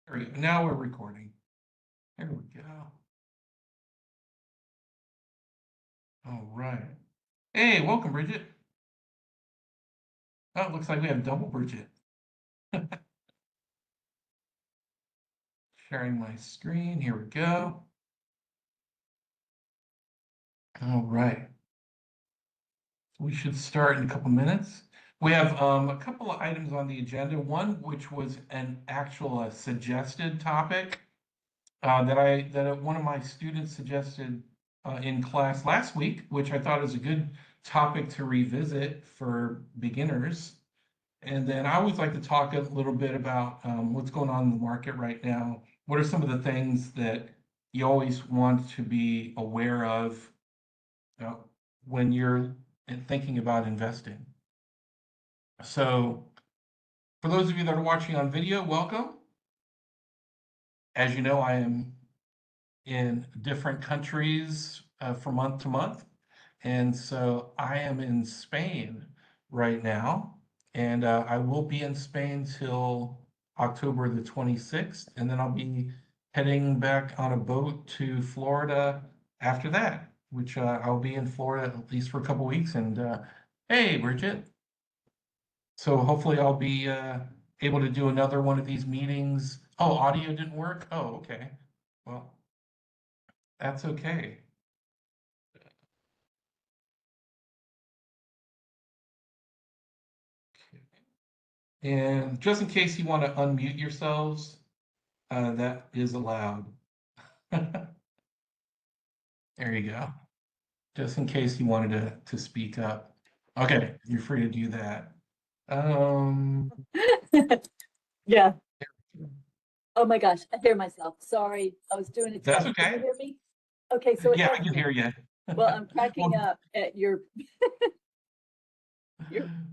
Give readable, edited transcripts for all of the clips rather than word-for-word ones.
There we go. Now we're recording. There we go. All right. Hey, welcome, Bridget. Oh, it looks like we have double Bridget. Sharing my screen. Here we go. All right. We should start in a couple minutes. We have a couple of items on the agenda. One, which was an actual suggested topic that one of my students suggested in class last week, which I thought is a good topic to revisit for beginners. And then I always like to talk a little bit about what's going on in the market right now. What are some of the things that you always want to be aware of uh, when you're thinking about investing? So, for those of you that are watching on video, welcome. As you know, I am in different countries from month to month. And so I am in Spain right now, and I will be in Spain till October the 26th, and then I'll be heading back on a boat to Florida after that, which I'll be in Florida at least for a couple weeks. And hey, Bridget. So hopefully I'll be able to do another one of these meetings. Oh, audio didn't work? Oh, okay. Well, that's okay. And just in case you want to unmute yourselves, that is allowed. There you go. Just in case you wanted to speak up. Okay, you're free to do that. Yeah. Oh my gosh, I hear myself. Sorry, I was doing a That's test. Can you okay. hear me? Okay, so Yeah, I can hear you. well, I'm cracking Well, up at your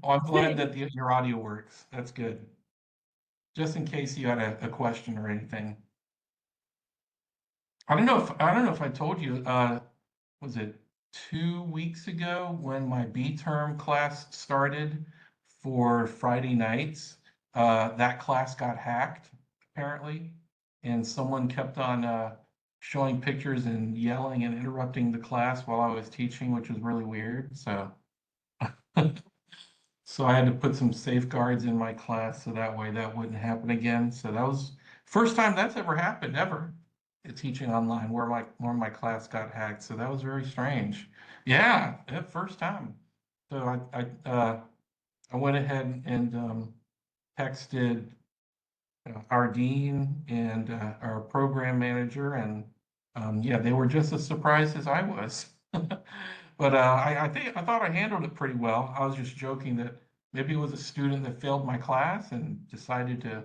I'm glad thing. that your audio works. That's good. Just in case you had a question or anything. I don't know if I told you, was it 2 weeks ago when my B term class started for Friday nights? That class got hacked, apparently, and someone kept on showing pictures and yelling and interrupting the class while I was teaching, which was really weird. So, so I had to put some safeguards in my class so that way that wouldn't happen again. So that was first time that's ever happened ever. Teaching online where my class got hacked. So that was very strange. Yeah, that first time. So I went ahead and texted our dean and our program manager, and yeah, they were just as surprised as I was. But I thought I handled it pretty well. I was just joking that maybe it was a student that failed my class and decided to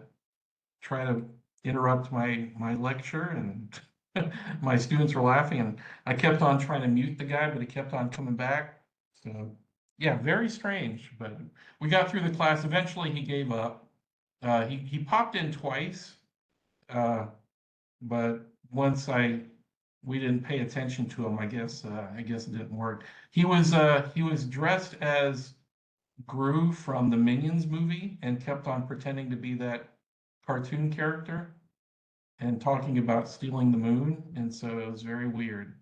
try to interrupt my lecture, and my students were laughing, and I kept on trying to mute the guy, but he kept on coming back. So yeah, very strange. But we got through the class. Eventually, he gave up. He popped in twice, uh, but once we didn't pay attention to him, I guess it didn't work. He was dressed as Gru from the Minions movie and kept on pretending to be that cartoon character and talking about stealing the moon. And so it was very weird.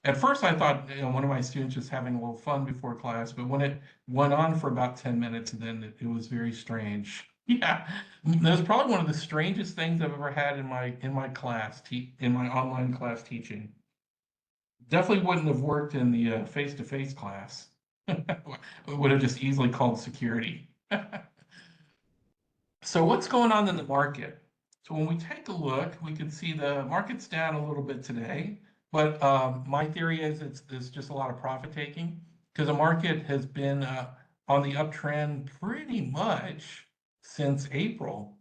At first, I thought, one of my students was having a little fun before class, but when it went on for about 10 minutes, then it was very strange. Yeah, that was probably one of the strangest things I've ever had in my class, in my online class teaching. Definitely wouldn't have worked in the face-to-face class. We would have just easily called security. So what's going on in the market? So when we take a look, we can see the market's down a little bit today, but my theory is it's just a lot of profit taking because the market has been on the uptrend pretty much since April.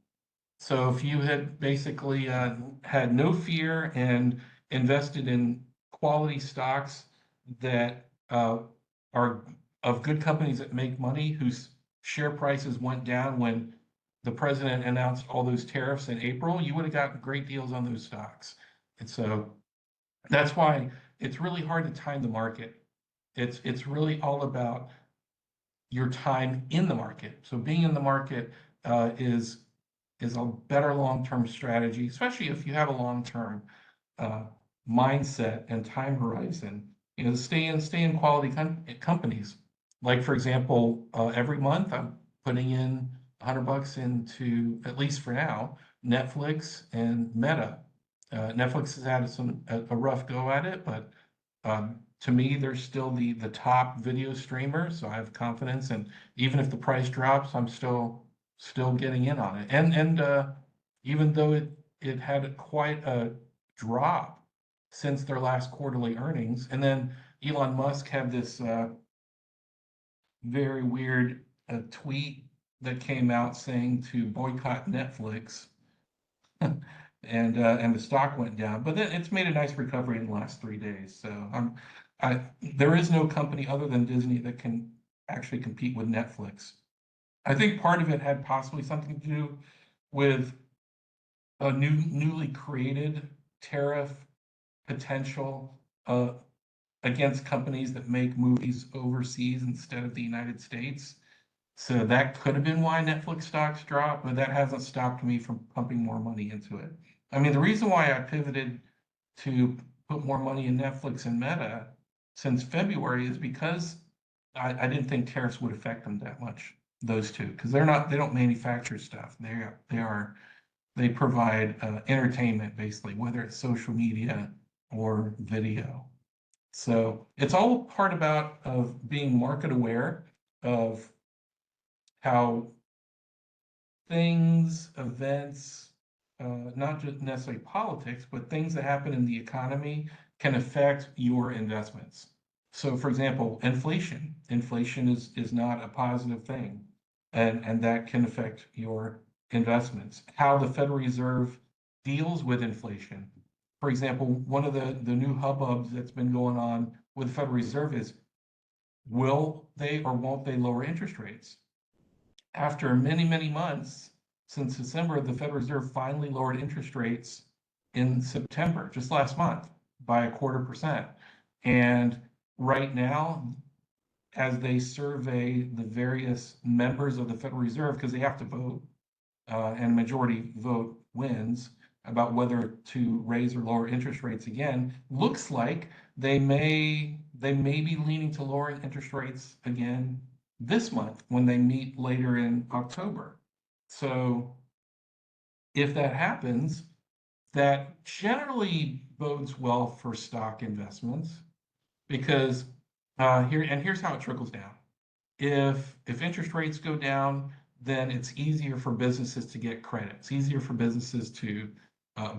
So if you had basically had no fear and invested in quality stocks that are of good companies that make money, whose share prices went down when the president announced all those tariffs in April, you would have gotten great deals on those stocks. And so that's why it's really hard to time the market. It's really all about your time in the market. So being in the market is is a better long-term strategy, especially if you have a long-term mindset and time horizon. You know, stay in quality companies. Like for example, every month I'm putting in $100 into, at least for now, Netflix and Meta. Netflix has had a rough go at it, but to me, they're still the top video streamer, so I have confidence. And even if the price drops, I'm still getting in on it. And even though it had quite a drop since their last quarterly earnings, and then Elon Musk had this very weird tweet that came out saying to boycott Netflix, and the stock went down. But then it's made a nice recovery in the last 3 days. So there is no company other than Disney that can actually compete with Netflix. I think part of it had possibly something to do with a newly created tariff potential against companies that make movies overseas instead of the United States. So that could have been why Netflix stocks dropped, but that hasn't stopped me from pumping more money into it. I mean, the reason why I pivoted to put more money in Netflix and Meta since February is because I didn't think tariffs would affect them that much, those two, because they don't manufacture stuff. They provide entertainment, basically, whether it's social media or video. So it's all part of being market aware of how things, events, not just necessarily politics, but things that happen in the economy can affect your investments. So for example, inflation. Inflation is not a positive thing, and that can affect your investments. How the Federal Reserve deals with inflation. For example, one of the new hubbubs that's been going on with the Federal Reserve is, will they or won't they lower interest rates? After many, many months, since December, the Federal Reserve finally lowered interest rates in September, just last month, by 0.25%. And right now, as they survey the various members of the Federal Reserve, because they have to vote, and majority vote wins about whether to raise or lower interest rates again, looks like they may be leaning to lowering interest rates again this month when they meet later in October. So if that happens, that generally bodes well for stock investments, because here's how it trickles down. If interest rates go down, then it's easier for businesses to get credit. It's easier for businesses to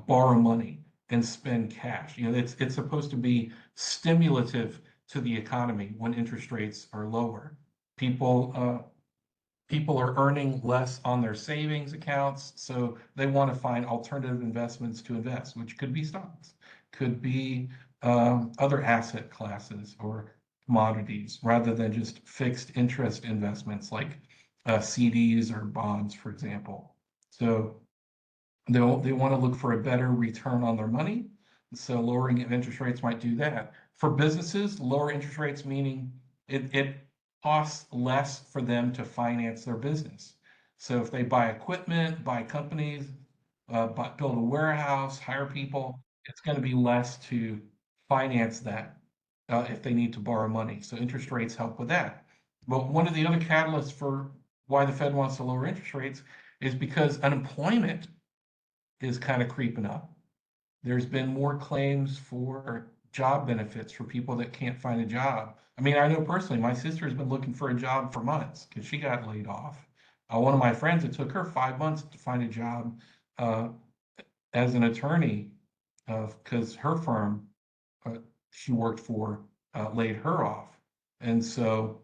borrow money and spend cash. You know, it's supposed to be stimulative to the economy when interest rates are lower. People are earning less on their savings accounts, so they want to find alternative investments to invest, which could be stocks, could be other asset classes or commodities, rather than just fixed interest investments like CDs or bonds, for example. So they want to look for a better return on their money. So lowering of interest rates might do that. For businesses, lower interest rates meaning it costs less for them to finance their business. So if they buy equipment, buy companies, build a warehouse, hire people, it's going to be less to finance that if they need to borrow money. So interest rates help with that. But one of the other catalysts for why the Fed wants to lower interest rates is because unemployment is kind of creeping up. There's been more claims for job benefits for people that can't find a job. I mean, I know personally, my sister has been looking for a job for months because she got laid off. One of my friends, it took her 5 months to find a job as an attorney because her firm she worked for laid her off. And so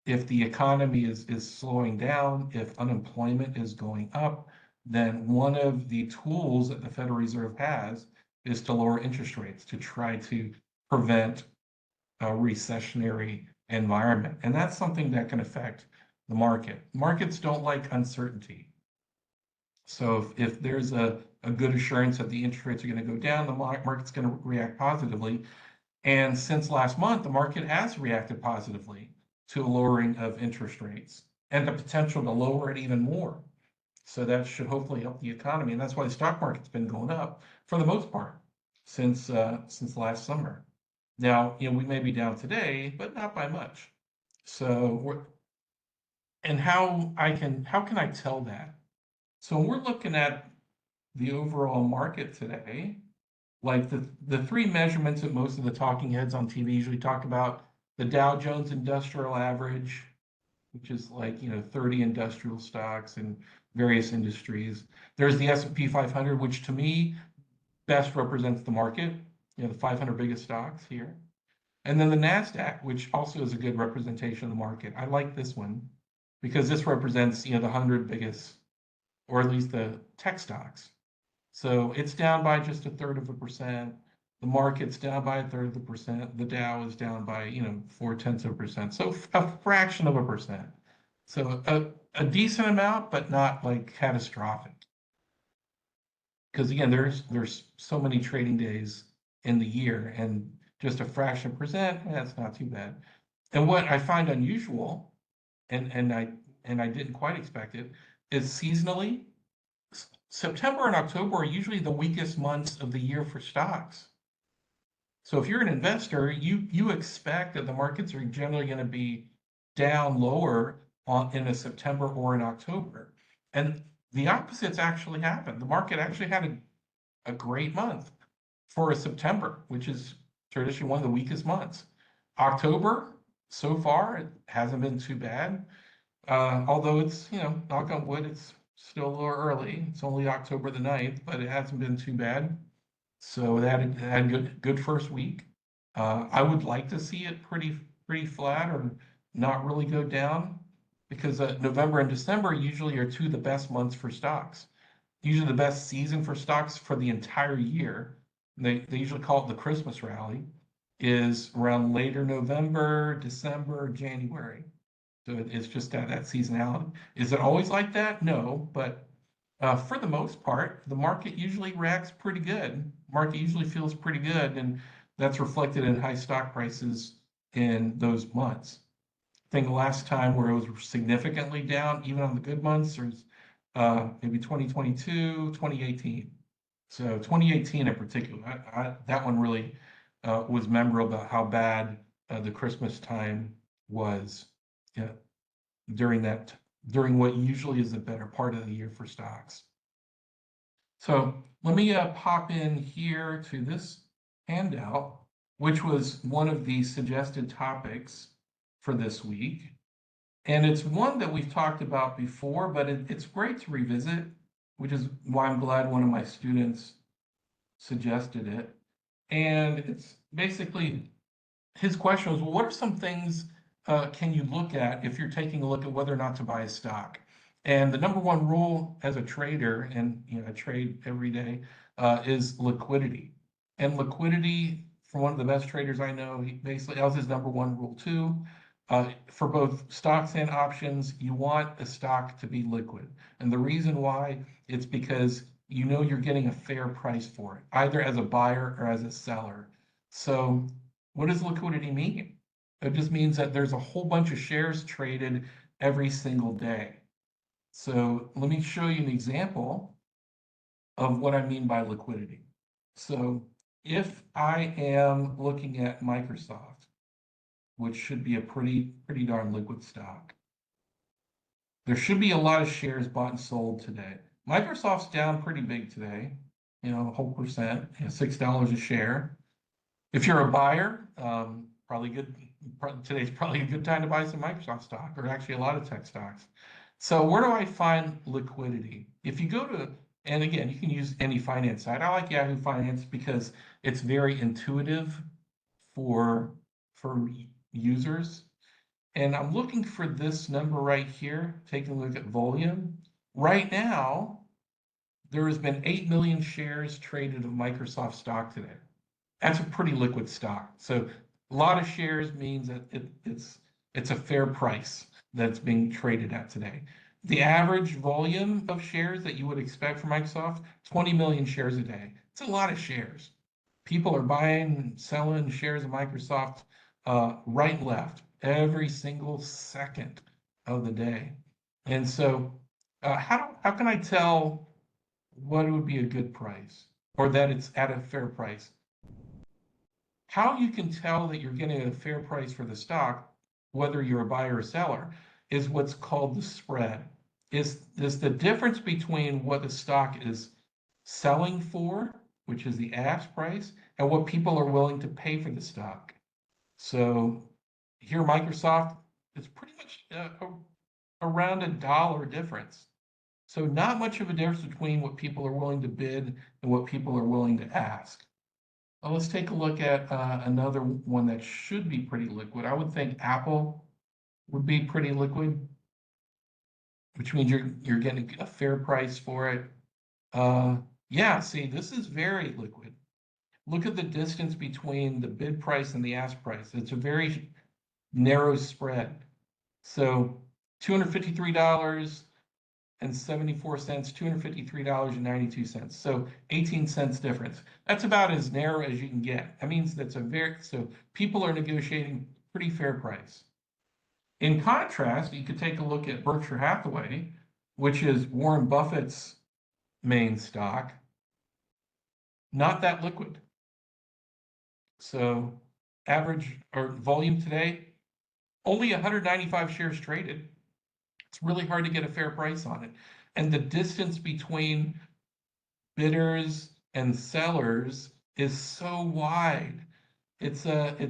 if the economy is slowing down, if unemployment is going up, then one of the tools that the Federal Reserve has is to lower interest rates to try to prevent a recessionary environment. And that's something that can affect the market. Markets don't like uncertainty. So if there's a good assurance that the interest rates are going to go down, the market's going to react positively. And since last month, the market has reacted positively to a lowering of interest rates and the potential to lower it even more. So that should hopefully help the economy. And that's why the stock market's been going up for the most part since last summer. Now, we may be down today, but not by much. So and how can I tell that? So when we're looking at the overall market today, like the three measurements that most of the talking heads on TV usually talk about, the Dow Jones Industrial Average, which is like, 30 industrial stocks in various industries. There's the S&P 500, which to me best represents the market, the 500 biggest stocks here. And then the NASDAQ, which also is a good representation of the market. I like this one because this represents, the 100 biggest, or at least the tech stocks. So it's down by just 1/3%. The market's down by 1/3%. The Dow is down by, 0.4%. So a fraction of a percent. So a decent amount, but not like catastrophic. Because again, there's so many trading days in the year, and just a fraction of percent, that's not too bad. And what I find unusual, and I didn't quite expect it, is seasonally, September and October are usually the weakest months of the year for stocks. So if you're an investor, you expect that the markets are generally going to be down lower in a September or in October. And the opposites actually happened. The market actually had a great month for a September, which is traditionally one of the weakest months. October, so far, it hasn't been too bad. Although it's, knock on wood, it's still a little early. It's only October the 9th, but it hasn't been too bad. So that had good first week. I would like to see it pretty flat or not really go down, because November and December usually are two of the best months for stocks. Usually the best season for stocks for the entire year. They usually call it the Christmas rally, is around later November, December, January. So it's just that seasonality. Is it always like that? No, but for the most part, the market usually reacts pretty good. Market usually feels pretty good, and that's reflected in high stock prices in those months. I think the last time where it was significantly down, even on the good months, was maybe 2022, 2018. So 2018 in particular, that one really was memorable about how bad the Christmas time was. Yeah, during what usually is the better part of the year for stocks. So let me pop in here to this handout, which was one of the suggested topics for this week. And it's one that we've talked about before, but it's great to revisit, which is why I'm glad one of my students suggested it. And it's basically, his question was, well, what are some things can you look at if you're taking a look at whether or not to buy a stock? And the number one rule as a trader, and I trade every day, is liquidity. And liquidity, for one of the best traders I know, he basically, that was his number one rule too. For both stocks and options, you want a stock to be liquid. And the reason why, it's because you're getting a fair price for it, either as a buyer or as a seller. So what does liquidity mean? It just means that there's a whole bunch of shares traded every single day. So let me show you an example of what I mean by liquidity. So if I am looking at Microsoft, which should be a pretty darn liquid stock, there should be a lot of shares bought and sold today. Microsoft's down pretty big today, a whole percent, $6 a share. If you're a buyer, today's probably a good time to buy some Microsoft stock, or actually a lot of tech stocks. So where do I find liquidity? If you go to, and again, you can use any finance site. I like Yahoo Finance because it's very intuitive for users. And I'm looking for this number right here, taking a look at volume. Right now, there has been 8 million shares traded of Microsoft stock today. That's a pretty liquid stock. So a lot of shares means that it's a fair price that's being traded at today. The average volume of shares that you would expect from Microsoft, 20 million shares a day. It's a lot of shares. People are buying and selling shares of Microsoft right and left every single second of the day. And so How can I tell what would be a good price or that it's at a fair price? How you can tell that you're getting a fair price for the stock, whether you're a buyer or seller, is what's called the spread. Is the difference between what the stock is selling for, which is the ask price, and what people are willing to pay for the stock. So here, Microsoft, it's pretty much around $1 difference. So not much of a difference between what people are willing to bid and what people are willing to ask. Let's take a look at another one that should be pretty liquid. I would think Apple would be pretty liquid, which means you're getting a fair price for it. Yeah, see, this is very liquid. Look at the distance between the bid price and the ask price. It's a very narrow spread. So $253.74, $253.92. So 18 cents difference. That's about as narrow as you can get. That means so people are negotiating pretty fair price. In contrast, you could take a look at Berkshire Hathaway, which is Warren Buffett's main stock. Not that liquid. So average or volume today, only 195 shares traded. It's really hard to get a fair price on it. And the distance between bidders and sellers is so wide. It's about a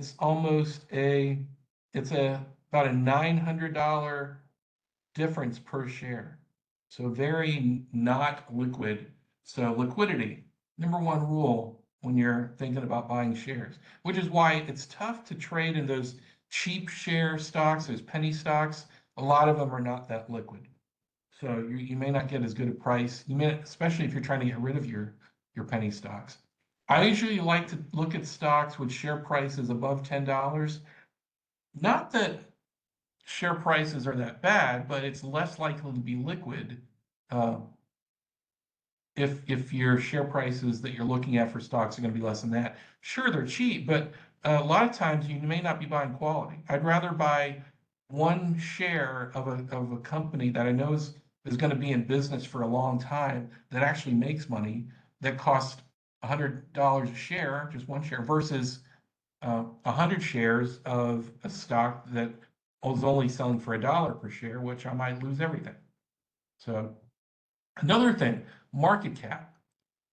$900 difference per share. So very not liquid. So liquidity, number one rule when you're thinking about buying shares, which is why it's tough to trade in those cheap share stocks, those penny stocks. A lot of them are not that liquid. So you may not get as good a price. You may, especially if you're trying to get rid of your penny stocks. I usually like to look at stocks with share prices above $10. Not that share prices are that bad, but it's less likely to be liquid uh, if your share prices that you're looking at for stocks are going to be less than that. Sure, they're cheap, but a lot of times you may not be buying quality. I'd rather buy one share of a company that I know is going to be in business for a long time that actually makes money that costs $100 a share, just one share, versus 100 shares of a stock that was only selling for $1 per share, which I might lose everything. So another thing, market cap.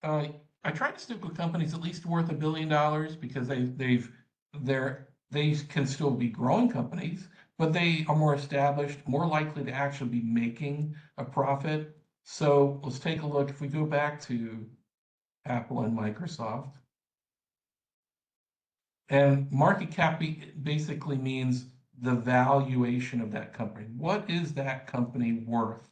Uh, I try to stick with companies at least worth $1 billion because they can still be growing companies, but they are more established, more likely to actually be making a profit. So let's take a look. If we go back to Apple and Microsoft, and market cap basically means the valuation of that company. What is that company worth?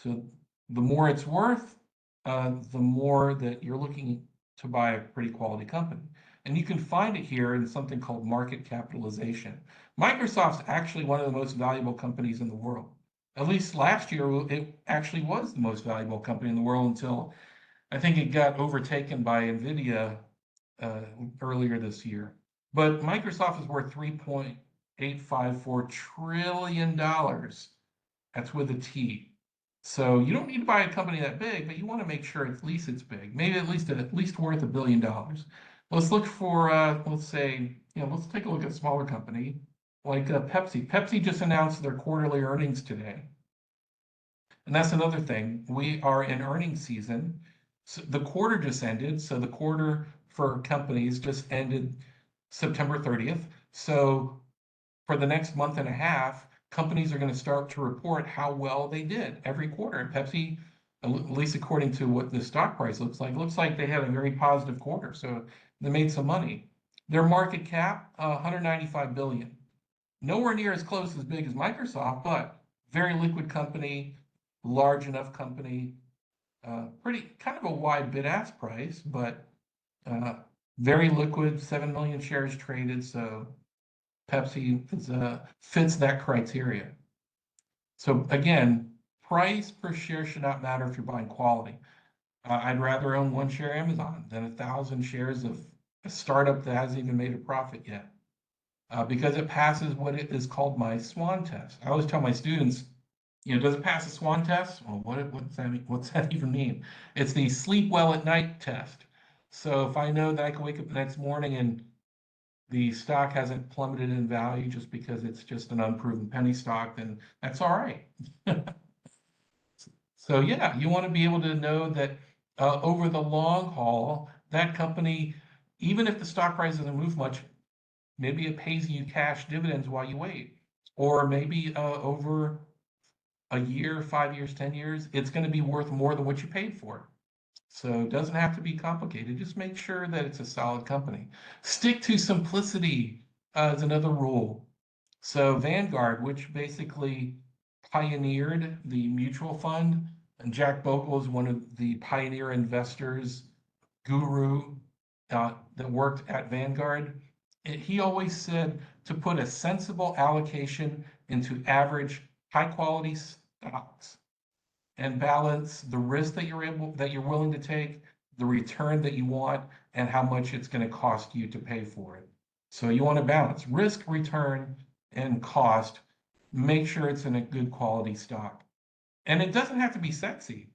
So the more it's worth, the more that you're looking to buy a pretty quality company. And you can find it here in something called market capitalization. Microsoft's actually one of the most valuable companies in the world. At least last year, it actually was the most valuable company in the world until I think it got overtaken by NVIDIA earlier this year. But Microsoft is worth $3.854 trillion. That's with a T. So you don't need to buy a company that big, but you want to make sure at least it's big, maybe at least worth $1 billion. Let's look for let's say, let's take a look at a smaller company like Pepsi. Pepsi just announced their quarterly earnings today. And that's another thing. We are in earnings season. So the quarter just ended. So the quarter for companies just ended September 30th. So for the next month and a half, companies are going to start to report how well they did every quarter. And Pepsi, at least according to what the stock price looks like they had a very positive quarter. So they made some money. Their market cap, 195 billion. Nowhere near as close as big as Microsoft, but very liquid company, large enough company, pretty kind of a wide bid-ask price, but very liquid, 7 million shares traded. So Pepsi fits that criteria. So again, price per share should not matter if you're buying quality. I'd rather own one share Amazon than 1,000 shares of a startup that hasn't even made a profit yet, because it passes what is called my SWAN test. I always tell my students, Does it pass the SWAN test? Well, what does that mean? What's that even mean? It's the sleep well at night test. So if I know that I can wake up the next morning and the stock hasn't plummeted in value just because it's just an unproven penny stock, then that's all right. So yeah, you want to be able to know that over the long haul, that company, even if the stock price doesn't move much, maybe it pays you cash dividends while you wait, or maybe over a year, 5 years, 10 years, it's going to be worth more than what you paid for. So it doesn't have to be complicated. Just make sure that it's a solid company. Stick to simplicity is another rule. So Vanguard, which basically pioneered the mutual fund, and Jack Bogle is one of the pioneer investors, guru that worked at Vanguard. He always said to put a sensible allocation into average high quality stocks and balance the risk that you're willing to take, the return that you want, and how much it's going to cost you to pay for it. So you want to balance risk, return, and cost. Make sure it's in a good quality stock. And it doesn't have to be sexy.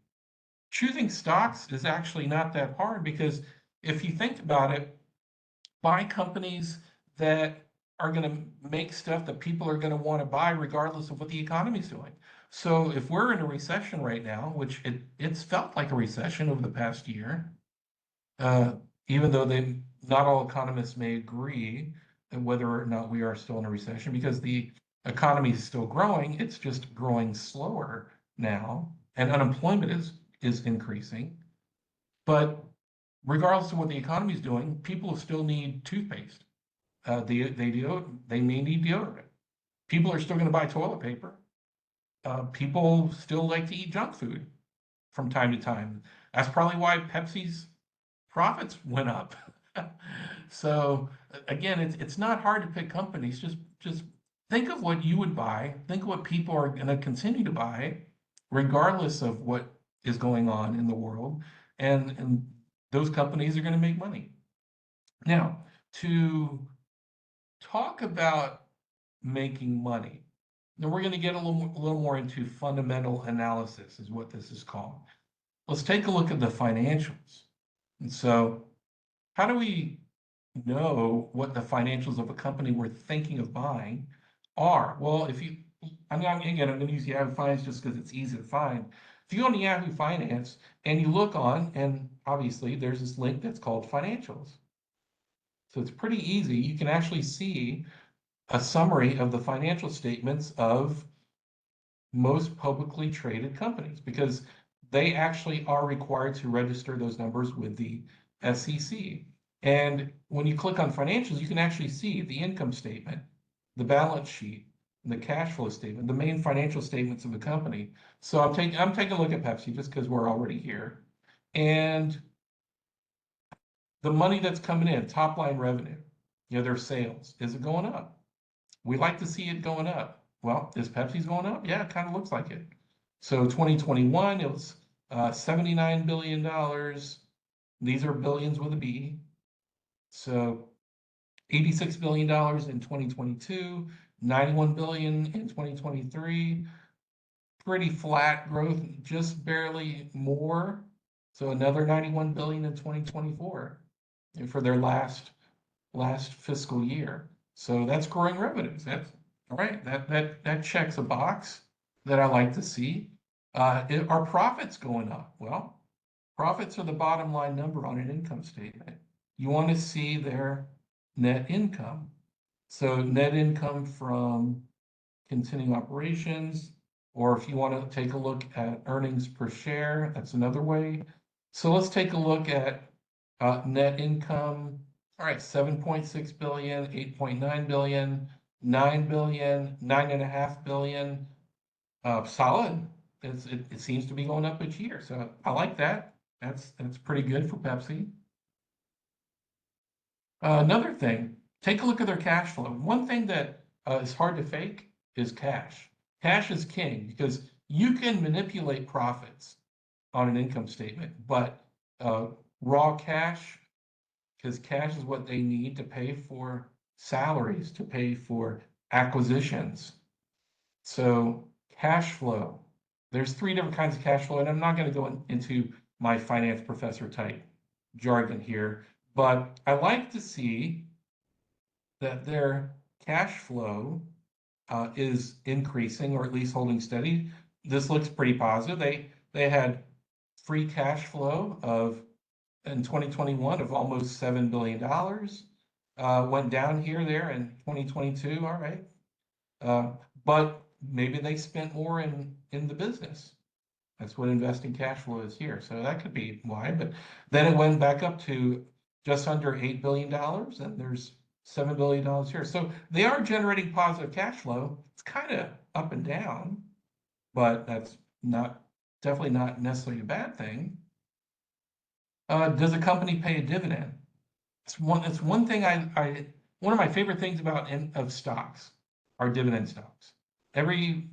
Choosing stocks is actually not that hard because if you think about it, buy companies that are going to make stuff that people are going to want to buy regardless of what the economy's doing. So if we're in a recession right now, which it's felt like a recession over the past year, uh, even though not all economists may agree whether or not we are still in a recession because the economy is still growing, it's just growing slower now, and unemployment is increasing. But regardless of what the economy is doing, people still need toothpaste. They may need deodorant. People are still going to buy toilet paper. People still like to eat junk food from time to time. That's probably why Pepsi's profits went up. So again, it's not hard to pick companies. Just think of what you would buy. Think of what people are going to continue to buy, regardless of what is going on in the world, and those companies are going to make money. Now, to talk about making money. Now we're going to get a little more into fundamental analysis, is what this is called. Let's take a look at the financials. And so, how do we know what the financials of a company we're thinking of buying are? Well, I'm going to use Yahoo Finance just because it's easy to find. If you go to Yahoo Finance and you look on, and obviously there's this link that's called financials. So it's pretty easy. You can actually see a summary of the financial statements of most publicly traded companies because they actually are required to register those numbers with the SEC. And when you click on financials, you can actually see the income statement, the balance sheet, the cash flow statement, the main financial statements of the company. So I'm taking a look at Pepsi just because we're already here. And the money that's coming in, top line revenue, their sales, is it going up? We like to see it going up. Well, is Pepsi's going up? Yeah, it kind of looks like it. So 2021, it was $79 billion. These are billions with a B. So $86 billion in 2022, 91 billion in 2023. Pretty flat growth, just barely more. So another 91 billion in 2024 for their last fiscal year. So that's growing revenues. That's all right. That checks a box that I like to see. Are profits going up? Well, profits are the bottom line number on an income statement. You want to see their net income. So net income from continuing operations, or if you want to take a look at earnings per share, that's another way. So let's take a look at net income. All right, 7.6 billion, 8.9 billion, 9 billion, 9.5 billion. Solid. It seems to be going up each year. So I like that. That's pretty good for Pepsi. Another thing, take a look at their cash flow. One thing that is hard to fake is cash. Cash is king because you can manipulate profits on an income statement, but raw cash, because cash is what they need to pay for salaries, to pay for acquisitions. So cash flow. There's three different kinds of cash flow, and I'm not going to go into my finance professor type jargon here, but I like to see that their cash flow is increasing or at least holding steady. This looks pretty positive. They had free cash flow of in 2021 of almost $7 billion. Went down here there in 2022. All right. But maybe they spent more in the business. That's what investing cash flow is here. So that could be why. But then it went back up to just under $8 billion, and there's $7 billion here. So they are generating positive cash flow. It's kind of up and down, but that's definitely not necessarily a bad thing. Does a company pay a dividend? It's one thing one of my favorite things of stocks are dividend stocks. Every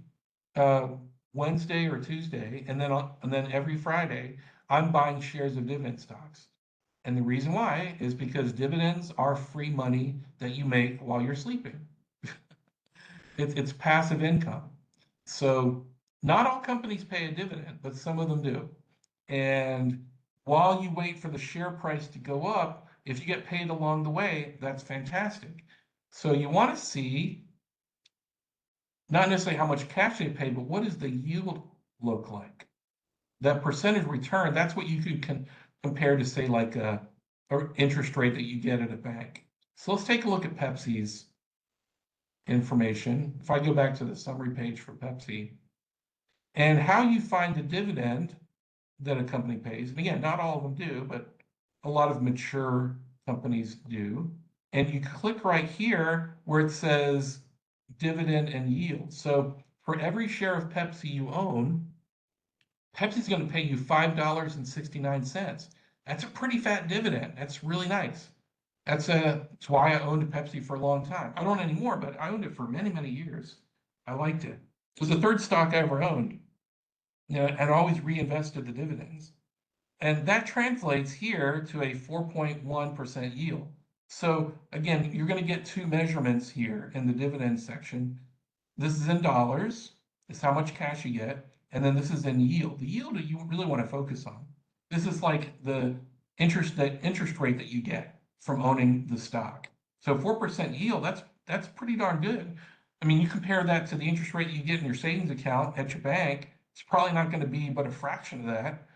Wednesday or Tuesday, and then every Friday, I'm buying shares of dividend stocks. And the reason why is because dividends are free money that you make while you're sleeping. It's passive income. So not all companies pay a dividend, but some of them do. And while you wait for the share price to go up, if you get paid along the way, that's fantastic. So you want to see not necessarily how much cash they pay, but what does the yield look like? That percentage return, that's what you could compare to, say, like a interest rate that you get at a bank. So let's take a look at Pepsi's information. If I go back to the summary page for Pepsi, and how you find the dividend that a company pays. And again, not all of them do, but a lot of mature companies do. And you click right here where it says dividend and yield. So for every share of Pepsi you own, Pepsi's going to pay you $5.69. That's a pretty fat dividend. That's really nice. That's why I owned Pepsi for a long time. I don't anymore, but I owned it for many, many years. I liked it. It was the third stock I ever owned. And always reinvested the dividends. And that translates here to a 4.1% yield. So again, you're going to get two measurements here in the dividend section. This is in dollars, is how much cash you get, and then this is in yield. The yield that you really want to focus on. This is like the interest rate that you get from owning the stock. So 4% yield, that's pretty darn good. I mean, you compare that to the interest rate you get in your savings account at your bank, it's probably not going to be but a fraction of that.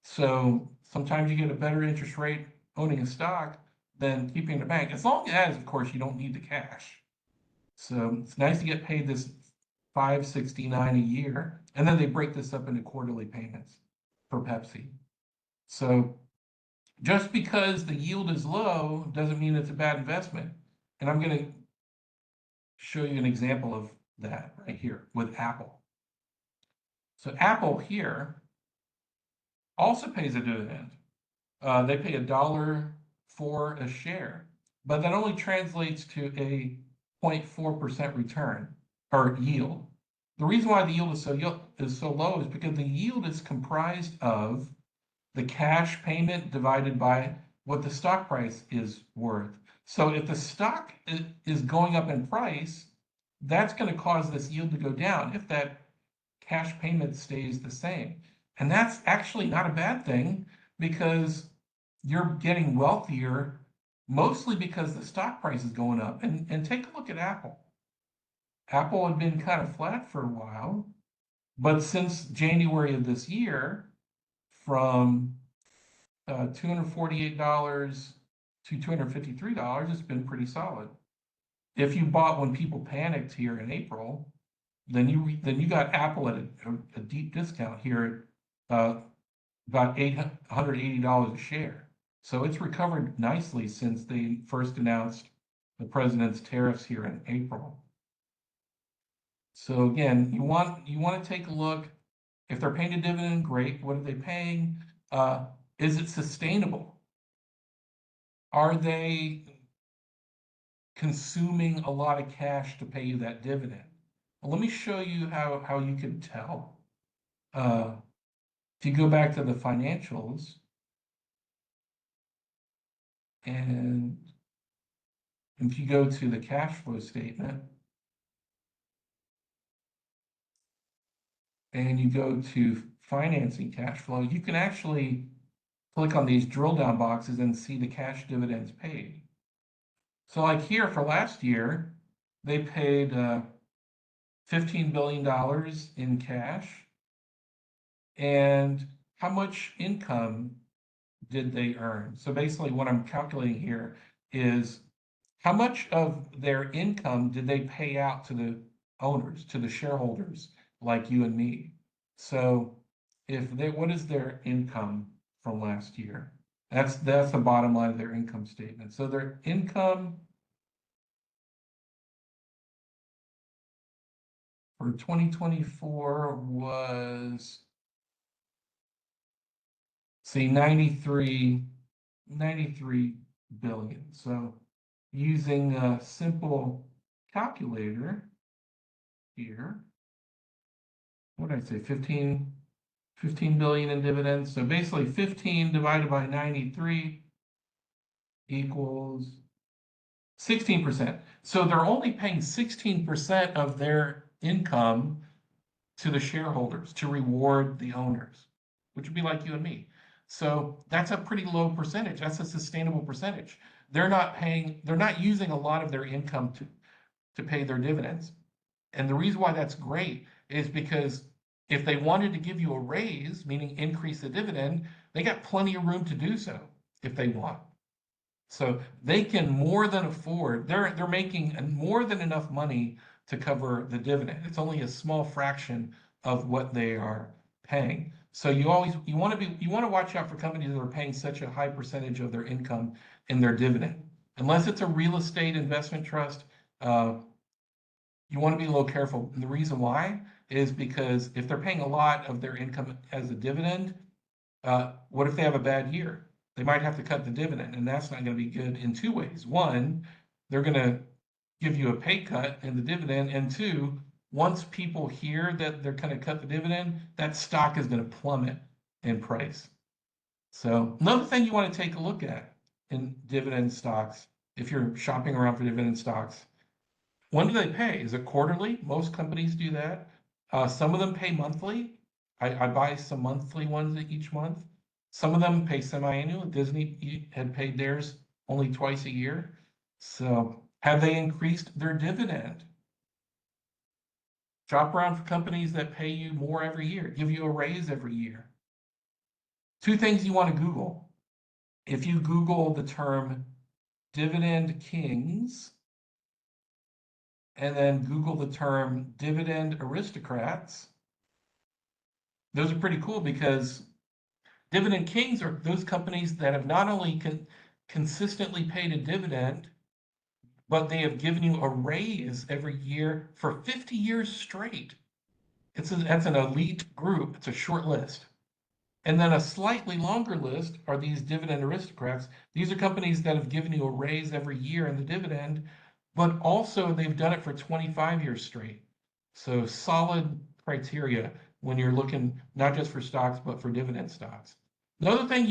So sometimes you get a better interest rate owning a stock than keeping in the bank, as long as, of course, you don't need the cash. So it's nice to get paid this $5.69 a year, and then they break this up into quarterly payments for Pepsi. So just because the yield is low doesn't mean it's a bad investment. And I'm going to show you an example of that right here with Apple. So Apple here also pays a dividend. They pay $1.04 a share, but that only translates to a 0.4% return or yield. The reason why the yield is so low is because the yield is comprised of the cash payment divided by what the stock price is worth. So if the stock is going up in price, that's going to cause this yield to go down if that cash payment stays the same. And that's actually not a bad thing because you're getting wealthier mostly because the stock price is going up. And take a look at Apple. Apple had been kind of flat for a while, but since January of this year, from $248 to $253, it's been pretty solid. If you bought when people panicked here in April, then you got Apple at a deep discount here at about $880 a share. So it's recovered nicely since they first announced the president's tariffs here in April. So again, you want to take a look. If they're paying a dividend, great. What are they paying? Is it sustainable? Are they consuming a lot of cash to pay you that dividend? Well, let me show you how you can tell. If you go back to the financials, and if you go to the cash flow statement, and you go to financing cash flow, you can actually click on these drill down boxes and see the cash dividends paid. So like here for last year, they paid $15 billion in cash. And how much income did they earn? So basically what I'm calculating here is how much of their income did they pay out to the owners, to the shareholders like you and me? So what is their income from last year? That's the bottom line of their income statement. So their income for 2024 was, see, 93 billion. So using a simple calculator here, what did I say, 15 billion in dividends. So basically 15 divided by 93 equals 16%. So they're only paying 16% of their income to the shareholders to reward the owners, which would be like you and me. So that's a pretty low percentage. That's a sustainable percentage. They're not using a lot of their income to pay their dividends. And the reason why that's great is because if they wanted to give you a raise, meaning increase the dividend, they got plenty of room to do so if they want. So they can more than afford, they're making more than enough money to cover the dividend. It's only a small fraction of what they are paying. So you want to watch out for companies that are paying such a high percentage of their income in their dividend. Unless it's a real estate investment trust, you want to be a little careful. And the reason why is because if they're paying a lot of their income as a dividend, what if they have a bad year? They might have to cut the dividend, and that's not going to be good in two ways. One, they're going to give you a pay cut in the dividend, and two, once people hear that they're going to cut the dividend, that stock is going to plummet in price. So another thing you want to take a look at in dividend stocks, if you're shopping around for dividend stocks, when do they pay? Is it quarterly? Most companies do that. Some of them pay monthly. I buy some monthly ones each month. Some of them pay semi-annual. Disney had paid theirs only twice a year. So have they increased their dividend? Shop around for companies that pay you more every year, give you a raise every year. Two things you want to Google. If you Google the term dividend kings, and then Google the term dividend aristocrats, those are pretty cool because dividend kings are those companies that have not only consistently paid a dividend, but they have given you a raise every year for 50 years straight. That's an elite group. It's a short list. And then a slightly longer list are these dividend aristocrats. These are companies that have given you a raise every year in the dividend, but also they've done it for 25 years straight. So solid criteria when you're looking not just for stocks, but for dividend stocks. Another thing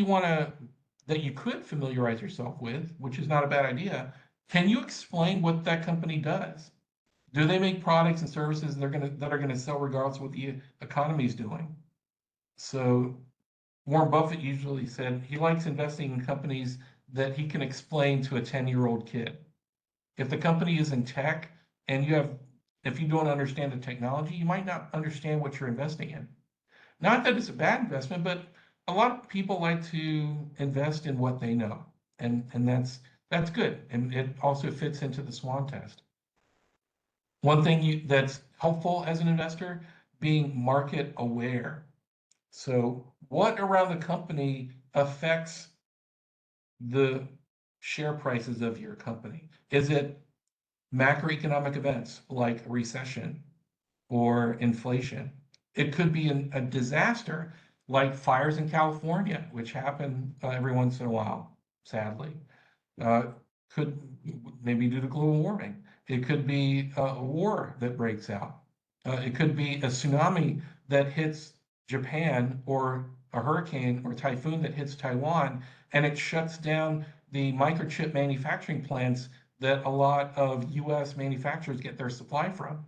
that you could familiarize yourself with, which is not a bad idea, can you explain what that company does? Do they make products and services that are gonna sell regardless of what the economy is doing? So Warren Buffett usually said he likes investing in companies that he can explain to a 10-year-old kid. If the company is in tech and if you don't understand the technology, you might not understand what you're investing in. Not that it's a bad investment, but a lot of people like to invest in what they know, and that's good, and it also fits into the SWAN test. One thing that's helpful as an investor, being market aware. So what around the company affects the share prices of your company? Is it macroeconomic events like recession or inflation? It could be a disaster like fires in California, which happen every once in a while, sadly. Could maybe due to global warming. It could be a war that breaks out. It could be a tsunami that hits Japan, or a hurricane or typhoon that hits Taiwan, and it shuts down the microchip manufacturing plants that a lot of US manufacturers get their supply from.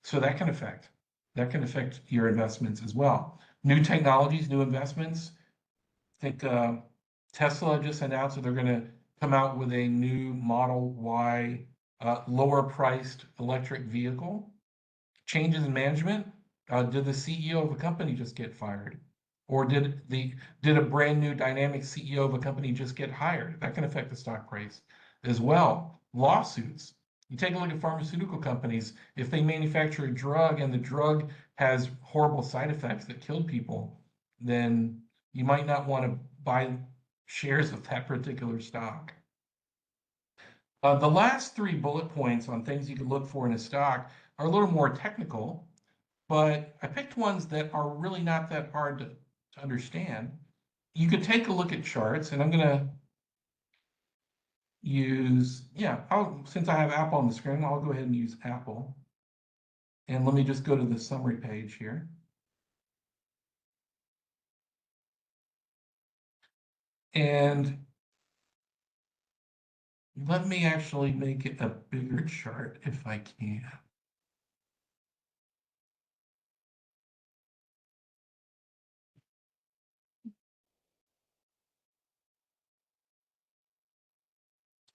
So that can affect. that can affect your investments as well. New technologies, new investments. I think Tesla just announced that they're going to come out with a new Model Y lower priced electric vehicle. Changes in management. Did the CEO of a company just get fired? Or did a brand new dynamic CEO of a company just get hired? That can affect the stock price as well. Lawsuits. You take a look at pharmaceutical companies. If they manufacture a drug and the drug has horrible side effects that kill people, then you might not want to buy shares of that particular stock. The last 3 bullet points on things you can look for in a stock are a little more technical, but I picked ones that are really not that hard to understand. You could take a look at charts, and I'm going to use, since I have Apple on the screen, I'll go ahead and use Apple. And let me just go to the summary page here. And let me actually make it a bigger chart if I can.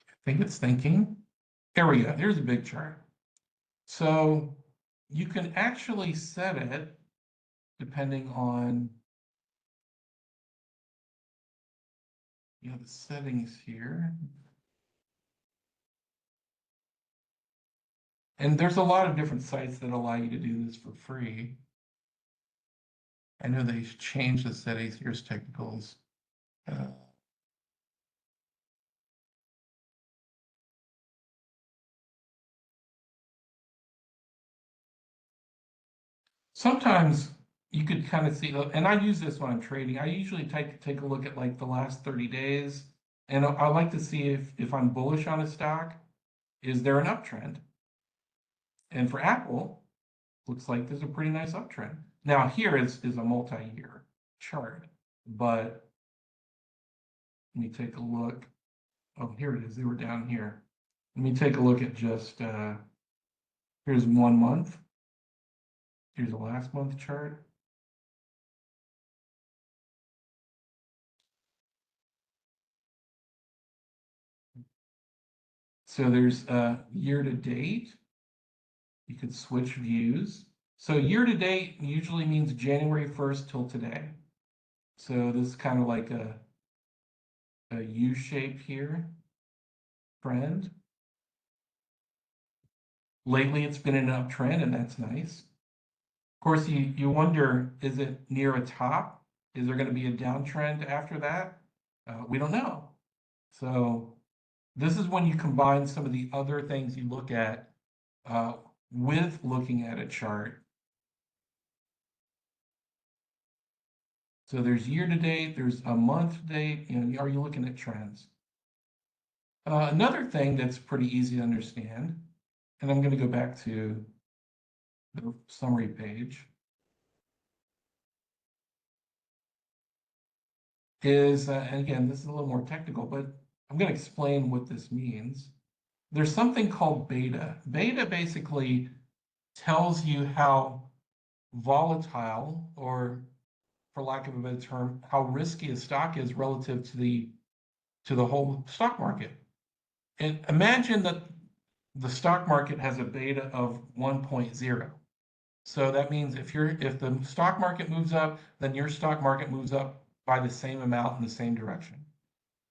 I think it's thinking. There we go. Here's a big chart. So you can actually set it depending on the settings here. And there's a lot of different sites that allow you to do this for free. I know they changed the settings. Here's technicals. Sometimes you could kind of see, and I use this when I'm trading. I usually take a look at like the last 30 days, and I like to see if I'm bullish on a stock, is there an uptrend? And for Apple, looks like there's a pretty nice uptrend. Now here is a multi-year chart, but let me take a look. Oh, here it is. They were down here. Let me take a look at just, here's 1 month. Here's a last month chart. So there's year to date. You could switch views. So year to date usually means January 1st till today. So this is kind of like a U shape here, trend. Lately it's been an uptrend, and that's nice. Of course, you wonder, is it near a top? Is there going to be a downtrend after that? We don't know. So this is when you combine some of the other things you look at with looking at a chart. So there's year to date, there's a month to date, are you looking at trends? Another thing that's pretty easy to understand, and I'm going to go back to the summary page, is, and again, this is a little more technical, but I'm going to explain what this means. There's something called beta. Beta basically tells you how volatile, or for lack of a better term, how risky a stock is relative to the whole stock market. And imagine that the stock market has a beta of 1.0. So that means if the stock market moves up, then your stock market moves up by the same amount in the same direction.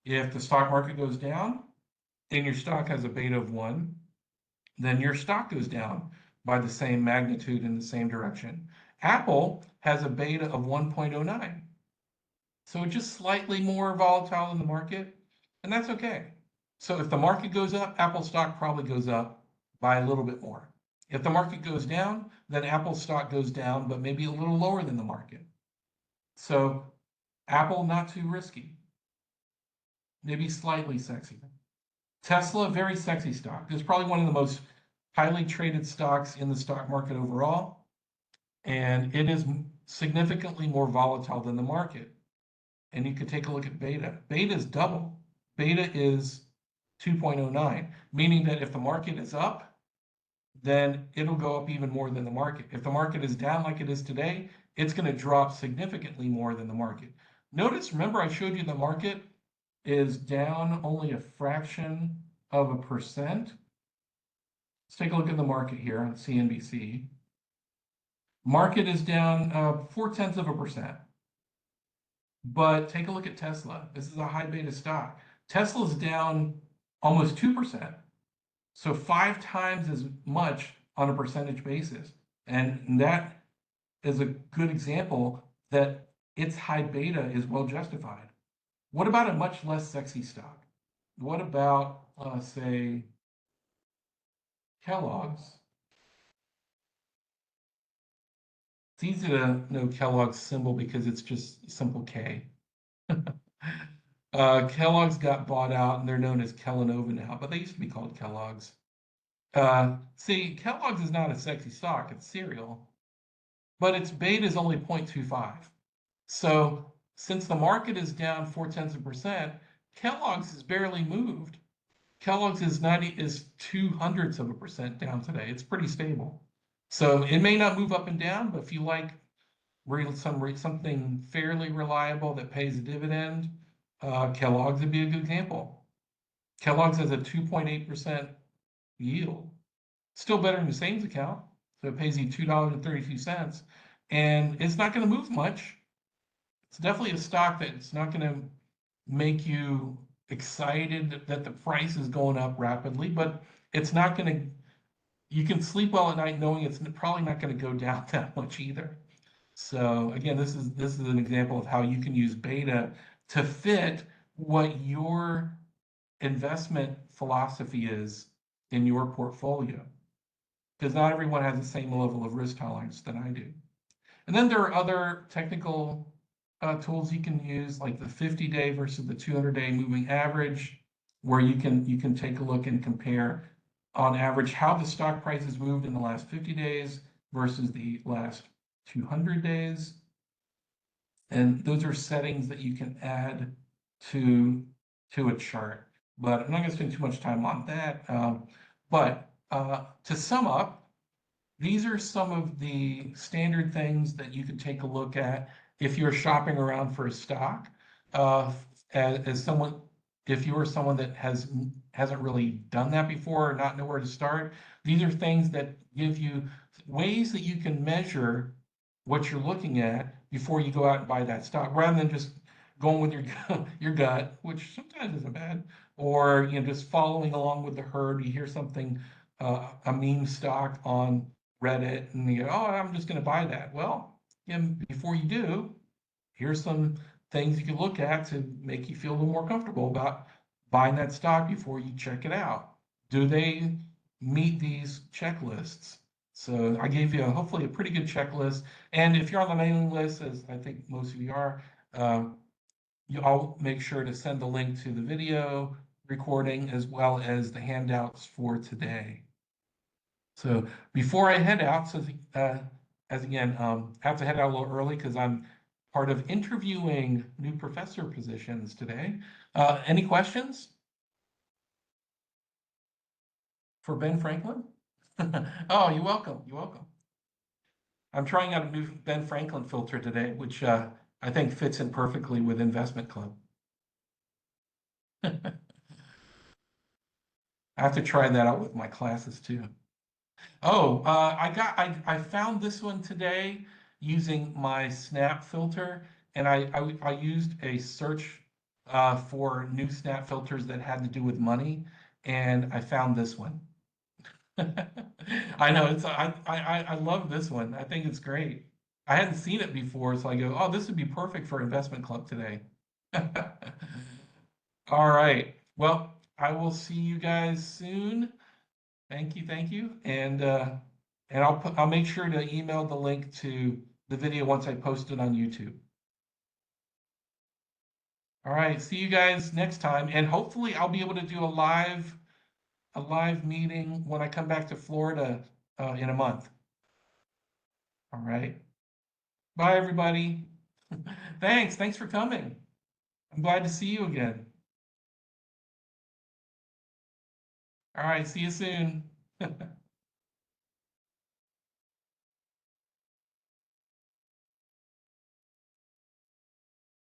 If the stock market goes down and your stock has a beta of 1, then your stock goes down by the same magnitude in the same direction. Apple has a beta of 1.09. So just slightly more volatile in the market, and that's okay. So if the market goes up, Apple stock probably goes up by a little bit more. If the market goes down, then Apple stock goes down, but maybe a little lower than the market. So Apple, not too risky. Maybe slightly sexy. Tesla, very sexy stock. It's probably one of the most highly traded stocks in the stock market overall, and it is significantly more volatile than the market. And you could take a look at beta. Beta is double. Beta is 2.09, meaning that if the market is up, then it'll go up even more than the market. If the market is down like it is today, it's going to drop significantly more than the market. Notice, remember I showed you the market is down only a fraction of a percent. Let's take a look at the market here on CNBC. Market is down 0.4%. But take a look at Tesla. This is a high beta stock. Tesla's down almost 2%. So 5 times as much on a percentage basis. And that is a good example that its high beta is well justified. What about a much less sexy stock? What about, say, Kellogg's? It's easy to know Kellogg's symbol because it's just simple K. Kellogg's got bought out and they're known as Kellanova now, but they used to be called Kellogg's. See, Kellogg's is not a sexy stock, it's cereal, but its beta is only 0.25. So since the market is down 0.4%, Kellogg's has barely moved. Kellogg's is 0.02% down today. It's pretty stable. So it may not move up and down, but if you like something fairly reliable that pays a dividend, Kellogg's would be a good example. Kellogg's has a 2.8% yield. Still better than the savings account. So it pays you $2.32. And it's not going to move much. It's definitely a stock that's not going to make you excited that the price is going up rapidly, but it's not going to, you can sleep well at night knowing it's probably not going to go down that much either. So again, this is an example of how you can use beta to fit what your investment philosophy is in your portfolio. Because not everyone has the same level of risk tolerance that I do. And then there are other technical tools you can use, like the 50-day versus the 200-day moving average, where you can take a look and compare on average how the stock price has moved in the last 50 days versus the last 200 days. And those are settings that you can add to a chart. But I'm not going to spend too much time on that. But to sum up, these are some of the standard things that you can take a look at if you're shopping around for a stock. As someone, if you're someone that hasn't really done that before or not know where to start, these are things that give you ways that you can measure what you're looking at before you go out and buy that stock, rather than just going with your gut, which sometimes isn't bad, or just following along with the herd. You hear something, a meme stock on Reddit, and you go, oh, I'm just going to buy that. Well, before you do, here's some things you can look at to make you feel a little more comfortable about buying that stock before you check it out. Do they meet these checklists? So I gave you hopefully a pretty good checklist. And if you're on the mailing list, as I think most of you are, I'll make sure to send the link to the video recording as well as the handouts for today. So before I head out, so as again, I have to head out a little early because I'm part of interviewing new professor positions today. Any questions for Ben Franklin? Oh, you're welcome. You're welcome. I'm trying out a new Ben Franklin filter today, which I think fits in perfectly with Investment Club. I have to try that out with my classes too. Oh, I found this one today using my Snap filter, and I used a search for new Snap filters that had to do with money, and I found this one. I know I love this one. I think it's great. I hadn't seen it before, so I go, oh, this would be perfect for Investment Club today. All right. Well, I will see you guys soon. Thank you, and I'll make sure to email the link to the video once I post it on YouTube. All right, see you guys next time, and hopefully I'll be able to do a live meeting when I come back to Florida in a month. All right. Bye, everybody. Thanks for coming. I'm glad to see you again. All right, see you soon.